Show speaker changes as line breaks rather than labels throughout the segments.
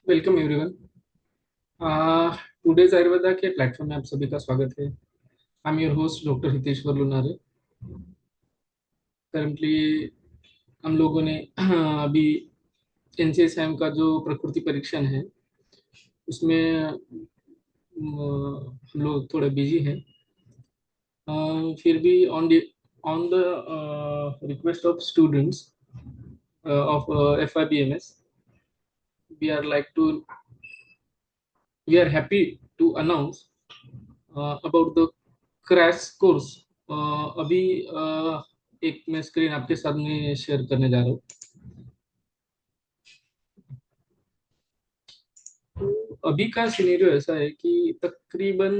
Welcome everyone. Today's Ayurveda के platform में आप सभी का स्वागत है। I am your host doctor Hiteshwar Lunare. Currently हम लोगों ने अभी एनसीएसएम का जो प्रकृति परीक्षण है उसमें हम लोग थोड़े बिजी हैं। फिर भी on the request of students of FIBMS, we are like to we are happy to announce about the crash course. अभी एक मैं स्क्रीन आपके सामने शेयर करने जा रहा हूँ। तो अभी का सिनेरियो ऐसा है कि तकरीबन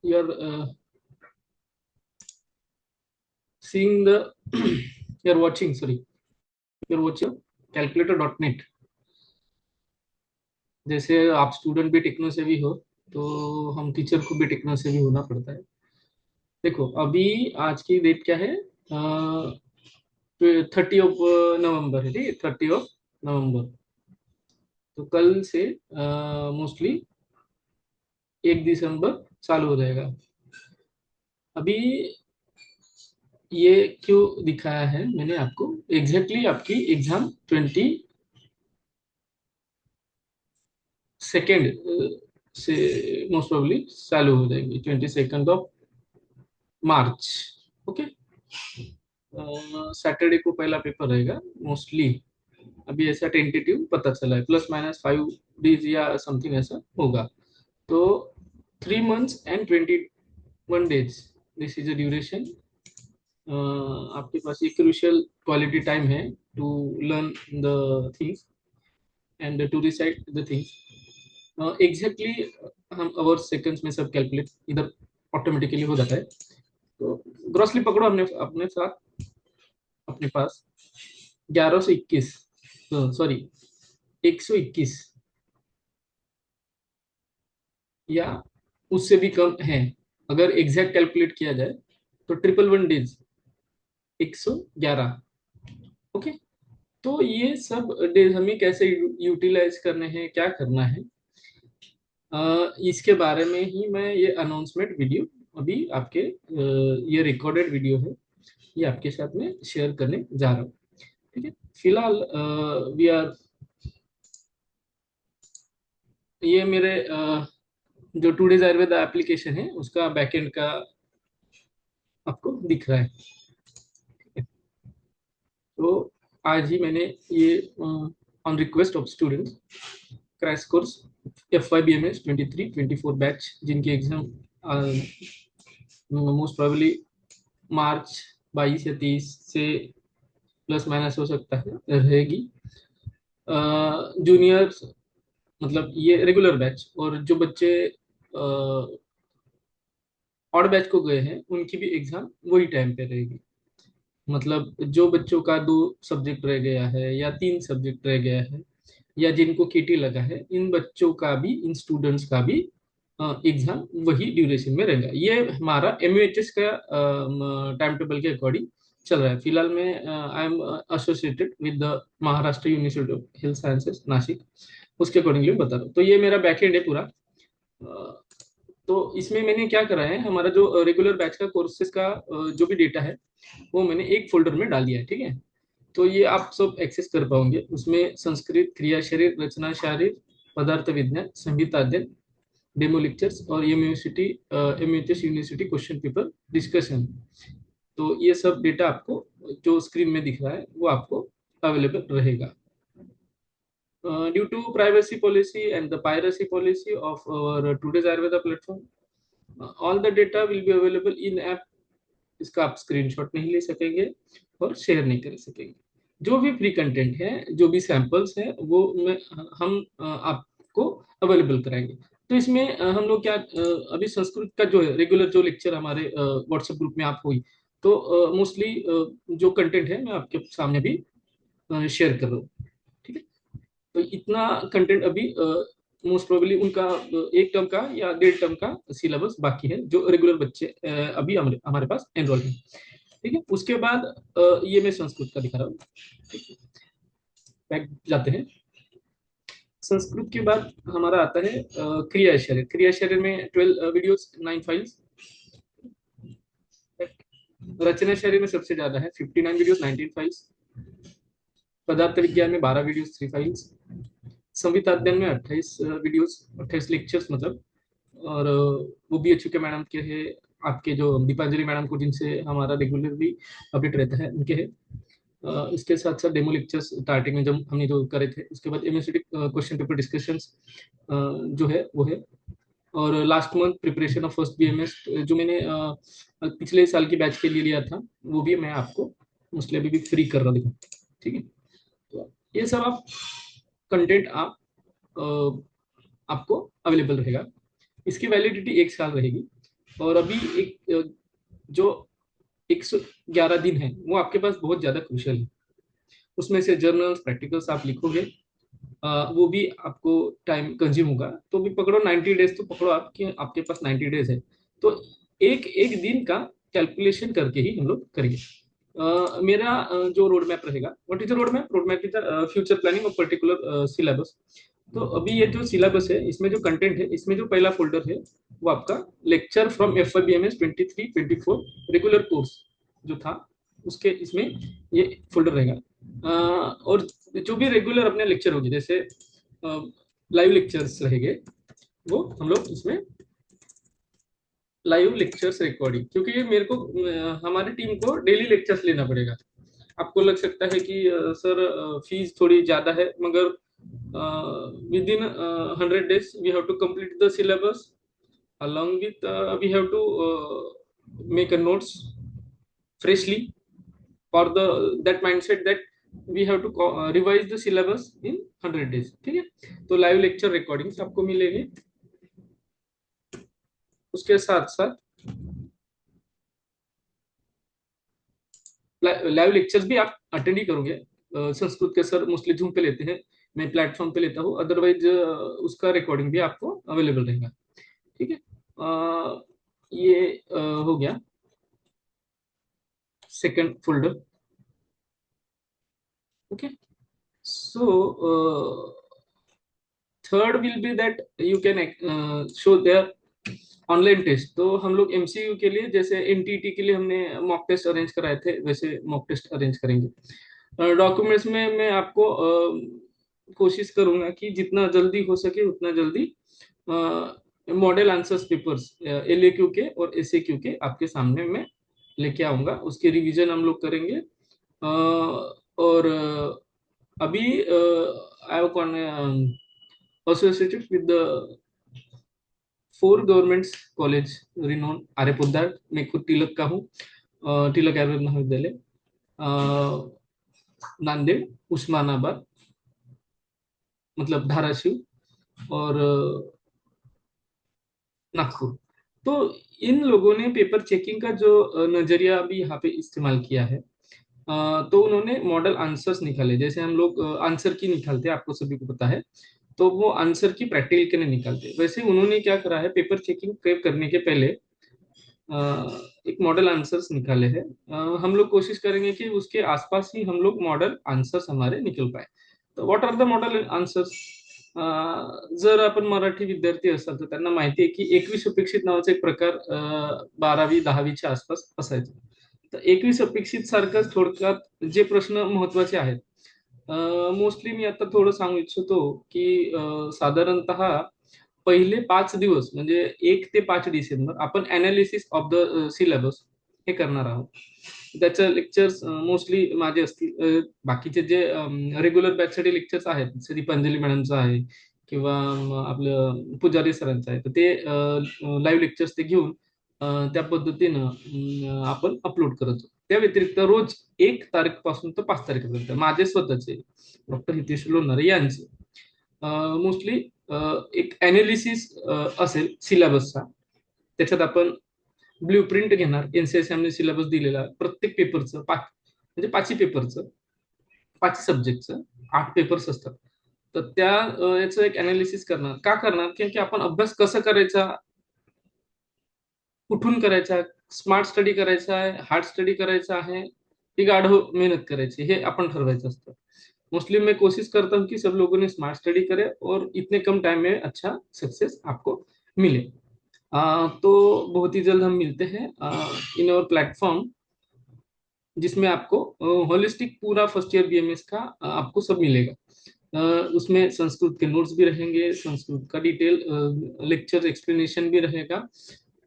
you are seeing the you are watching sorry you are watching calculator.net। जैसे आप स्टूडेंट भी टेक्नो से भी हो, तो हम टीचर को भी टेक्नो से भी होना पड़ता है। देखो अभी आज की डेट क्या है? 30 ऑफ नवंबर है, ठीक है, 30 ऑफ नवंबर। तो कल से मोस्टली 1 दिसंबर चालू हो जाएगा। अभी ये क्यों दिखाया है मैंने आपको? आपकी एग्जाम 22nd से मोस्ट प्रोबेबली चालू हो जाएगी, 22 ऑफ मार्च। ओके, सैटरडे को पहला पेपर रहेगा मोस्टली। अभी ऐसा टेंटेटिव पता चला है, +-5 डेज या समथिंग ऐसा होगा। तो 3 months and 21 days, this is a duration. आपके पास एक क्रूशियल क्वालिटी टाइम है to learn the things and to recite the things exactly. हम आवर्स सेकंड्स में सब कैलकुलेट इधर ऑटोमेटिकली हो जाता है। तो ग्रॉसली पकड़ो हमने अपने साथ, अपने पास 1121, सॉरी 121 या उससे भी कम है। अगर एग्जैक्ट कैलकुलेट किया जाए तो 111 डेज, 111। ओके, तो ये सब डेज हमें कैसे यूटिलाइज करने हैं, क्या करना है, इसके बारे में ही मैं ये अनाउंसमेंट वीडियो अभी आपके ये रिकॉर्डेड वीडियो है, ये आपके साथ में शेयर करने जा रहा हूँ। ठीक है, फिलहाल वी आर ये मेरे जो टुडेज आयुर्वेदा एप्लीकेशन है उसका बैकएंड का आपको दिख रहा है। तो आज ही मैंने ये on request of students crash course FYBMS 23-24 batch, जिनकी एग्जाम मोस्ट प्रोबेबली मार्च 22 या 30 से प्लस माइनस हो सकता है रहेगी। जूनियर्स मतलब ये रेगुलर बैच, और जो बच्चे ऑड बैच को गए हैं उनकी भी एग्जाम वही टाइम पे रहेगी। मतलब जो बच्चों का 2 सब्जेक्ट रह गया है या 3 सब्जेक्ट रह गया है या जिनको केटी लगा है, इन बच्चों का भी, इन स्टूडेंट्स का भी एग्जाम वही ड्यूरेशन में रहेगा। ये हमारा MUHS का टाइम टेबल के अकॉर्डिंग चल रहा है। फिलहाल मैं I am associated with the Maharashtra university of health sciences Nashik, उसके अकॉर्डिंगली बता रहा हूँ। तो ये मेरा बैकएंड है पूरा। तो इसमें मैंने क्या करा है, हमारा जो रेगुलर बैच का कोर्सेज का जो भी डेटा है वो मैंने एक फोल्डर में डाल दिया है। ठीक है, तो ये आप सब एक्सेस कर पाओगे। उसमें संस्कृत, क्रिया शरीर, रचना शारीर, पदार्थ विज्ञान, संहिता अध्ययन, डेमो लेक्चर्स और MUHS university question paper discussion. तो ये सब डेटा आपको जो स्क्रीन में दिख रहा है वो आपको अवेलेबल रहेगा। Due to privacy policy and the piracy policy of our today's Ayurveda platform, all the data will be available in app। इसका आप स्क्रीनशॉट नहीं ले सकेंगे और शेयर नहीं कर सकेंगे। जो भी फ्री कंटेंट है, जो भी सैंपल्स है, वो हम आपको अवेलेबल कराएंगे। तो इसमें हम लोग क्या अभी संस्कृत का जो है रेगुलर जो लेक्चर हमारे व्हाट्सएप ग्रुप में आप हुई, तो मोस्टली जो कंटेंट है मैं आपके सामने भी शेयर कर रहा हूँ। ठीक है, तो इतना कंटेंट अभी मोस्ट प्रोबेबली उनका 1 टर्म का या 1.5 टर्म का सिलेबस बाकी है, जो रेगुलर बच्चे अभी हमारे पास एनरोल हैं। ठीक है। उसके बाद ये मैं संस्कृत का दिखा रहा हूँ। ठीक है, बैक जाते हैं। संस्कृत के बाद हमारा आता है क्रिया शरीर। क्रिया शरीर में 12 वीडियोस, 9 फाइल्स। रचना शरीर में सबसे ज्यादा है, 59 वीडियोस, 19 फाइल्स। पदार्थ विज्ञान में 12 वीडियोस, 3 फाइल्स। संवित अध्ययन में 28 वीडियोस, 28 लेक्चर्स मतलब। और वो भी एचयूके मैडम के है। आपके जो दीपांजलि मैडम को, जिनसे हमारा रेगुलरली अपडेट रहता है, उनके है। इसके साथ साथ डेमो लेक्चर्स स्टार्टिंग में जब हमने जो करे थे, उसके बाद एमएससीटी क्वेश्चन पेपर डिस्कशंस जो है वो है। और last month preparation of first BMS, जो मैंने पिछले साल की बैच के लिए लिया था, वो भी मैं आपको मोस्टली अभी भी फ्री कर रहा हूँ। ठीक है। तो ये सब आप कंटेंट आप आपको अवेलेबल रहेगा। इसकी वैलिडिटी 1 साल रहेगी। और अभी एक जो 111 दिन है, वो आपके पास बहुत ज्यादा क्रूशियल है। उसमें से जर्नल्स, प्रैक्टिकल्स आप लिखोगे, वो भी आपको टाइम कंज्यूम होगा। तो भी पकड़ो 90 डेज, तो पकड़ो आपके आपके पास 90 डेज है। तो एक एक दिन का कैलकुलेशन करके ही हम लोग करेंगे। मेरा जो रोड मैप रहेगा, what is the road map? Road map is future planning of particular syllabus. तो अभी ये जो सिलेबस है, इसमें जो कंटेंट है, इसमें जो पहला फोल्डर है, वो आपका lecture from FYBMS 23-24 regular course जो था, उसके इसमें ये फोल्डर रहेगा। और जो भी रेगुलर अपने लेक्चर होगी, जैसे लाइव लेक्चर्स रहेंगे, वो हम लोग इसमें लाइव लेक्चर्स रिकॉर्डिंग, क्योंकि ये मेरे को हमारी टीम को डेली लेक्चर्स लेना पड़ेगा। आपको लग सकता है कि सर फीस थोड़ी ज्यादा है, मगर within 100 days we have to complete the syllabus, along with we have to make a notes freshly for the that mindset that we have to revise the syllabus in 100 days। ठीक है। तो live lecture recordings आपको मिलेंगे। उसके साथ साथ live lectures भी आप अटेंड ही करोगे। संस्कृत के सर मोस्टली जूम पे लेते हैं, मैं प्लेटफॉर्म पे लेता हूँ। अदरवाइज उसका रिकॉर्डिंग भी आपको अवेलेबल रहेगा। ठीक है। ये हो गया second folder. Okay. So third will be that you can show their online test. तो हम लोग एमसीयू के लिए, जैसे एनटीटी के लिए हमने मॉक टेस्ट अरेंज कराए थे, वैसे मॉक टेस्ट अरेंज करेंगे। डॉक्यूमेंट्स में मैं आपको कोशिश करूंगा कि जितना जल्दी हो सके उतना जल्दी मॉडल आंसर्स पेपर्स LAQ के और SAQ के आपके सामने मैं लेके आऊंगा। उसके रिवीजन हम लोग करेंगे। और अभी आई कौन associated with the 4 governments college रिनोन आर्य पोद्दार। मैं खुद तिलक का हूँ, तिलक आयुर्वेद महाविद्यालय, नांदेड़, उस्मानाबाद मतलब धाराशिव, और नागपुर। तो इन लोगों ने पेपर चेकिंग का जो नजरिया भी यहाँ पे इस्तेमाल किया है। तो उन्होंने मॉडल आंसर्स निकाले, जैसे हम लोग आंसर की निकालते हैं, आपको सभी को पता है। तो वो आंसर की प्रैक्टिकल के नहीं निकालते, वैसे उन्होंने क्या करा है, पेपर चेकिंग करने के पहले एक मॉडल आंसर्स निकाले हैं। हम लोग कोशिश करेंगे कि उसके आसपास ही हम लोग मॉडल आंसर्स हमारे निकल पाए। तर what are the model answers? जर आपण मराठी विद्यार्थी असाल तर त्यांना माहिती आहे की 21 अपेक्षित नावाचा एक प्रकार 12वी 10वीच्या आसपास असायचा। तर 21 अपेक्षित सारखंच थोडक्यात जे प्रश्न महत्वाचे आहेत, मोस्टली मी आता थोडं सांगू इच्छितो की साधारणतः पहिले 5 दिवस म्हणजे 1 ते 5 डिसेंबर आपण अनालिसिस ऑफ द सिलेबस हे करणार आहोत। त्याचं लेक्चर्स मोस्टली माझे असतील। बाकीचे जे रेग्युलर बॅचसाठी लेक्चर्स आहेत, जसे दीपांजली मॅडमचं आहे किंवा आपलं पुजारी सरांचं आहे, तर ते लाईव्ह लेक्चर्स ते घेऊन त्या पद्धतीनं आपण अपलोड करतो। त्या व्यतिरिक्त रोज 1 तारीख पासून तर 5 तारखेपर्यंत माझे स्वतःचे, डॉक्टर हितेश लोणारे यांचे मोस्टली एक अनालिसिस असेल सिलेबसचा। त्याच्यात आपण ब्ल्यू प्रिंट घेणार, NCSM ने सिलेबस दिलेला प्रत्येक पेपरचं, म्हणजे 5ही पेपरचं, 5ही सब्जेक्टचं 8 पेपर्स असतात। तर त्या याचं एक अनालिसिस करणार, का करणार, की आपण अभ्यास कसा करायचा, कुठून करायचा, स्मार्ट स्टडी करायचा आहे, हार्ड स्टडी करायचा आहे, की गाढव मेहनत करायची, हे आपण ठरवायचं असतं. मोस्टली मैं कोशिश करता हूँ कि सब लोगों ने स्मार्ट स्टडी करे और इतने कम टाइम में अच्छा सक्सेस आपको मिले। तो बहुत ही जल्द हम मिलते हैं इन और प्लेटफॉर्म, जिसमें आपको होलिस्टिक पूरा फर्स्ट ईयर बीएमएस का आपको सब मिलेगा। उसमें संस्कृत के नोट्स भी रहेंगे, संस्कृत का डिटेल लेक्चर एक्सप्लेनेशन भी रहेगा।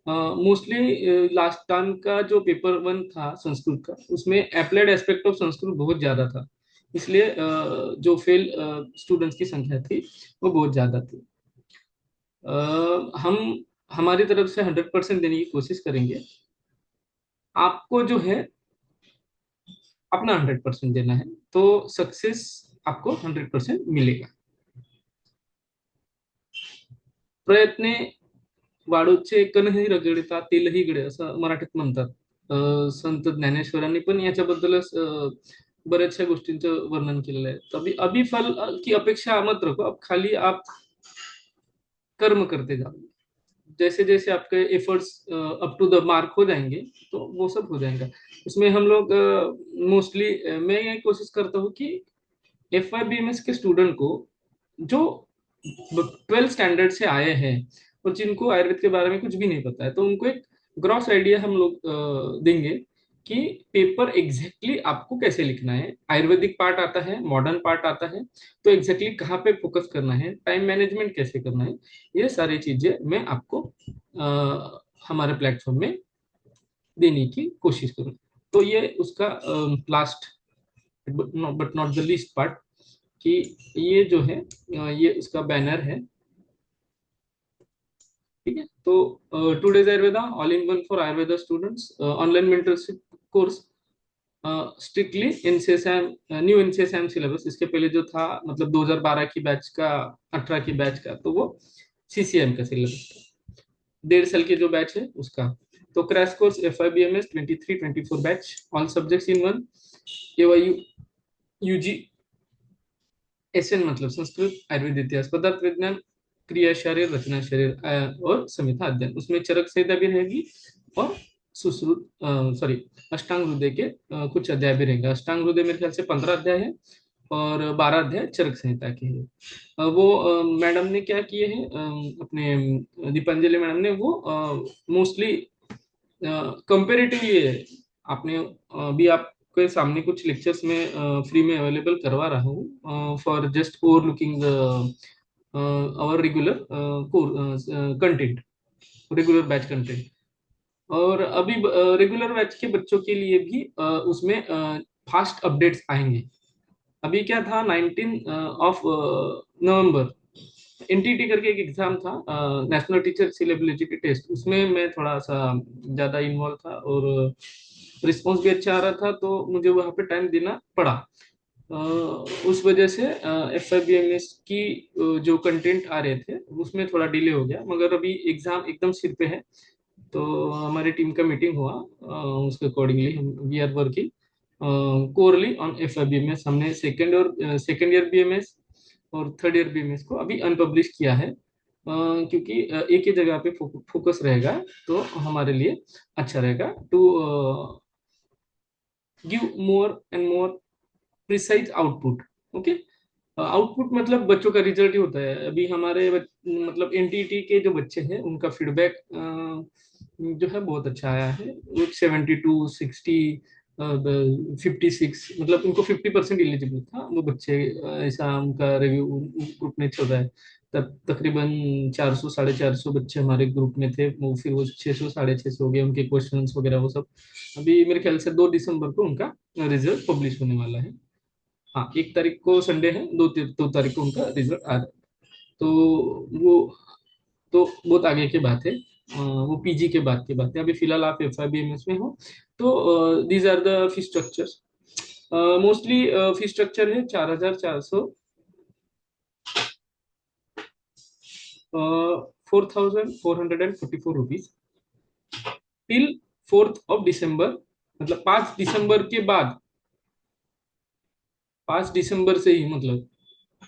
मोस्टली लास्ट टाइम का जो पेपर वन था संस्कृत का, उसमें अप्लाइड एस्पेक्ट ऑफ संस्कृत बहुत ज्यादा था, इसलिए जो फेल स्टूडेंट्स की संख्या थी वो बहुत ज्यादा थी। हम हमारी तरफ से 100% देने की कोशिश करेंगे। आपको जो है अपना 100% देना है, तो सक्सेस आपको 100% मिलेगा। प्रयत्ने वाळूचे कणही रगडिता तेलही गळे, असं मराठीत म्हणतात. संत ज्ञानेश्वरांनी पण याच्याबद्दलच बऱ्याचशा गोष्टींचं वर्णन केलेलं आहे. अभी अभी फल की अपेक्षा मत रखो, अब खाली आप कर्म करते जाओ। जैसे जैसे आपके efforts up to the mark हो जाएंगे, तो वो सब हो जाएगा। उसमें हम लोग मोस्टली मैं ये कोशिश करता हूँ कि F Y B M S के स्टूडेंट को जो 12 स्टैंडर्ड से आए हैं और जिनको आयुर्वेद के बारे में कुछ भी नहीं पता है, तो उनको एक ग्रॉस आइडिया हम लोग देंगे कि पेपर एग्जैक्टली exactly आपको कैसे लिखना है। आयुर्वेदिक पार्ट आता है, मॉडर्न पार्ट आता है, तो एग्जैक्टली exactly कहाँ पे फोकस करना है, टाइम मैनेजमेंट कैसे करना है, ये सारी चीजें मैं आपको हमारे प्लेटफॉर्म में देने की कोशिश करूँ। तो ये उसका last but not the least part, कि ये जो है ये उसका बैनर है। ठीक है, तो today's Ayurveda all in one for Ayurveda students online mentorship course, strictly NCSM, new NCSM syllabus. इसके पहले जो था मतलब 2012 की बैच का, 18 की बैच का, तो वो सीसीएम का सिलेबस था, 1.5 साल की जो बैच है उसका। तो crash course F I B M S 23-24 batch, all subjects in one, AY UG SN मतलब संस्कृत, आयुर्वेद, इतिहास, पदार्थ विज्ञान, क्रिया शरीर, रचना शरीर और संहिता अध्ययन। उसमें चरक संहिता भी रहेगी और सुश्रुत सॉरी अष्टांग हृदय के कुछ अध्याय भी रहेंगे। अष्टांग हृदय मेरे ख्याल से 15 अध्याय है और 12 अध्याय चरक संहिता के हैं। वो मैडम ने क्या किए हैं, अपने दीपांजलि मैडम ने वो मोस्टली कंपेरेटिवली है। आपने अभी आपके सामने कुछ लेक्चर्स में फ्री में अवेलेबल करवा रहा हूँ for just over looking our regular content, regular batch content. और अभी रेगुलर बैच के बच्चों के लिए भी उसमें फास्ट अपडेट्स आएंगे। अभी क्या था, 19 ऑफ नवंबर एनटीटी करके एक एग्जाम था, नेशनल टीचर सिलेबिलिटी टेस्ट, उसमें मैं थोड़ा सा ज्यादा इन्वॉल्व था और रिस्पॉन्स भी अच्छा आ रहा था, तो मुझे वहाँ पे टाइम देना पड़ा। अ, उस वजह से F I B M S की जो कंटेंट आ रहे थे उसमें थोड़ा डिले हो गया, मगर अभी एग्जाम एकदम सिर पे है। तो हमारी टीम का मीटिंग हुआ, उसके अकॉर्डिंगली हम वी आर वर्किंग कोरली on F I B M S. हमने second year B M S और थर्ड ईयर बीएमएस को अभी अनपब्लिश किया है, क्योंकि एक ही जगह पे फोकस रहेगा, तो हमारे लिए अच्छा रहेगा to give more and more precise output. Okay, output मतलब बच्चों का रिजल्ट ही होता है। अभी हमारे मतलब एनटीटी के जो बच्चे हैं उनका फीडबैक जो है बहुत अच्छा आया है, 72, 60, 56, मतलब उनको 50% एलिजिबल था वो बच्चे, ऐसा उनका रिव्यू ग्रुप में चल रहा है। तब तकरीबन 400 450 बच्चे हमारे ग्रुप में थे, वो फिर वो 600 650 हो गए, उनके क्वेश्चंस वगैरह वो सब। अभी मेरे ख्याल से 2 दिसंबर को उनका रिजल्ट पब्लिश होने वाला है। हाँ, 1 तारीख को संडे है, 2 तारीख को उनका रिजल्ट आ रहा है। तो वो तो बहुत आगे की बात है, वो पीजी के बाद की बात है। अभी फिलहाल आप F I B M S में हो, तो these are the fee structures. Mostly fee structure है 4,400, 4,444 रुपीज टिल 4 दिसंबर, मतलब 5 दिसंबर के बाद, 5 दिसंबर से ही मतलब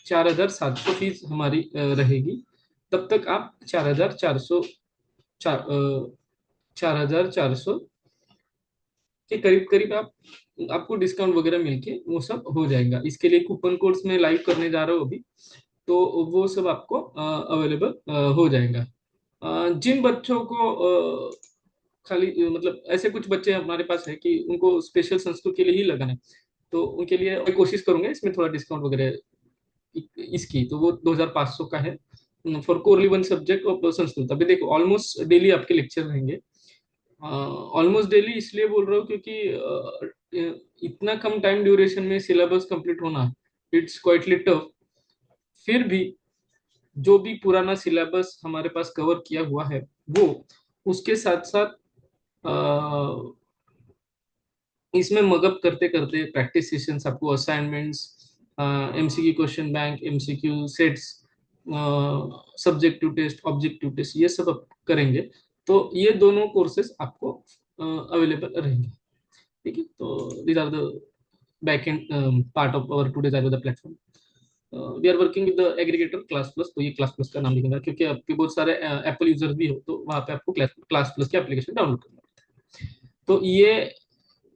4,700 फीस हमारी रहेगी। तब तक आप 4,400, 4400 के करीब करीब आप, आपको डिस्काउंट वगैरह मिलके वो सब हो जाएगा। इसके लिए कूपन कोड्स में लाइव करने जा रहा हूँ अभी, तो वो सब आपको अवेलेबल हो जाएगा। जिन बच्चों को खाली मतलब ऐसे कुछ बच्चे हमारे पास है कि उनको स्पेशल संस्कृत के लिए ही लगाना है, तो उनके लिए मैं कोशिश करूंगा इसमें थोड़ा डिस्काउंट वगैरह इसकी, तो वो 2500 का है फॉर कोरली वन सब्जेक्ट ऑफ संस्कृत। अभी देखो ऑलमोस्ट डेली आपके लेक्चर रहेंगे, ऑलमोस्ट डेली इसलिए बोल रहा हूँ क्योंकि इतना कम टाइम ड्यूरेशन में सिलेबस कंप्लीट होना, इट्स क्वाइटली टफ। फिर भी जो भी पुराना सिलेबस हमारे पास कवर किया हुआ है वो, उसके साथ साथ इसमें मगअप करते करते प्रैक्टिस सेशंस, आपको assignments, MCQ question bank, MCQ sets, subjective test, objective test, ये सब आप करेंगे, तो ये दोनों कोर्सेज आपको अवेलेबल रहेंगे। ठीक है, तो these are the back end part of our today's Ayurveda platform. We are working with the aggregator class plus, तो ये क्लास प्लस का नाम लिखेगा क्योंकि आपके बहुत सारे एप्पल यूजर्स भी हो, तो वहाँ पे आपको क्लास क्लास प्लस की एप्लीकेशन डाउनलोड करना है। तो ये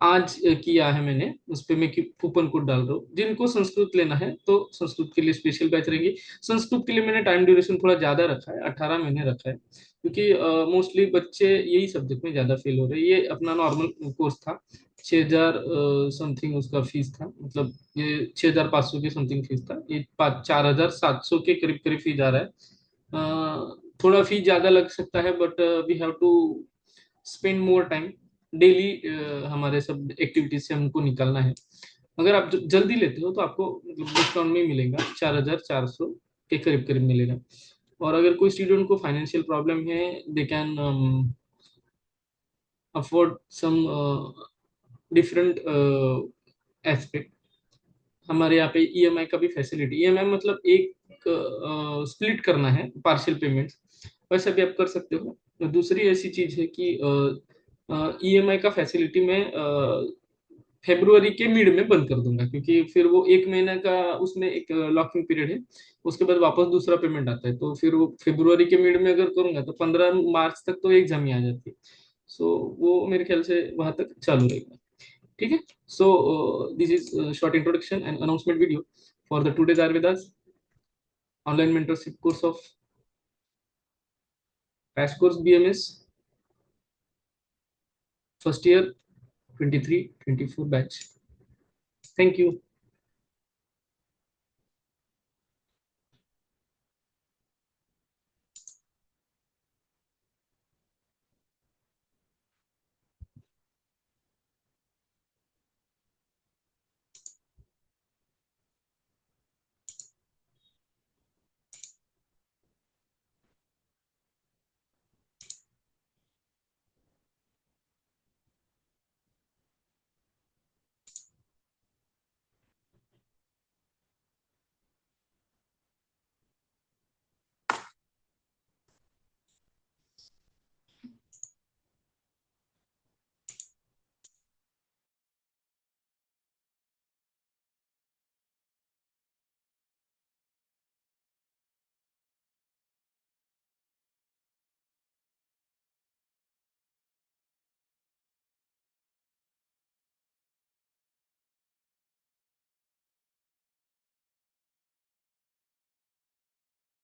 आज किया है मैंने, उस पे मैं कूपन कोड डाल रहा हूँ। जिनको संस्कृत लेना है तो संस्कृत के लिए स्पेशल बैच रहेगी। संस्कृत के लिए मैंने टाइम ड्यूरेशन थोड़ा ज्यादा रखा है, 18 महीने रखा है, क्योंकि मोस्टली बच्चे यही सब्जेक्ट में ज्यादा फेल हो रहे हैं। ये अपना नॉर्मल कोर्स था, 6,000 समथिंग उसका फीस था, मतलब ये 6,500 की समथिंग फीस था, ये 4,700 के करीब करीब फीस जा रहा है। थोड़ा फीस ज्यादा लग सकता है, but we have to spend more time daily, हमारे सब एक्टिविटीज से हमको निकलना है। अगर आप जल्दी लेते हो तो आपको मतलब डिस्काउंट में मिलेगा, 4,400 के करीब करीब मिलेगा। और अगर कोई स्टूडेंट को फाइनेंशियल प्रॉब्लम है, they can afford some different aspect. हमारे यहाँ पे ईएमआई का भी फैसिलिटी, ईएमआई मतलब एक स्प्लिट करना है पार्शियल पेमेंट्स, वैसे भी आप कर सकते हो। दूसरी ऐसी चीज है कि ईएमआई का फैसिलिटी में फेब्रुवरी के मिड में बंद कर दूंगा, क्योंकि फिर वो एक महीने का उसमें एक लॉकिंग पीरियड है, उसके बाद वापस दूसरा पेमेंट आता है, तो फिर वो फेब्रुवरी के मिड में अगर करूंगा तो 15 मार्च तक तो एग्जाम ही आ जाती है। सो वो मेरे ख्याल से वहां तक चालू रहेगा। ठीक है, so this is short introduction and announcement video for the today's Ayurvedas online mentorship course of crash course BMS first year 23-24 batch. Thank you.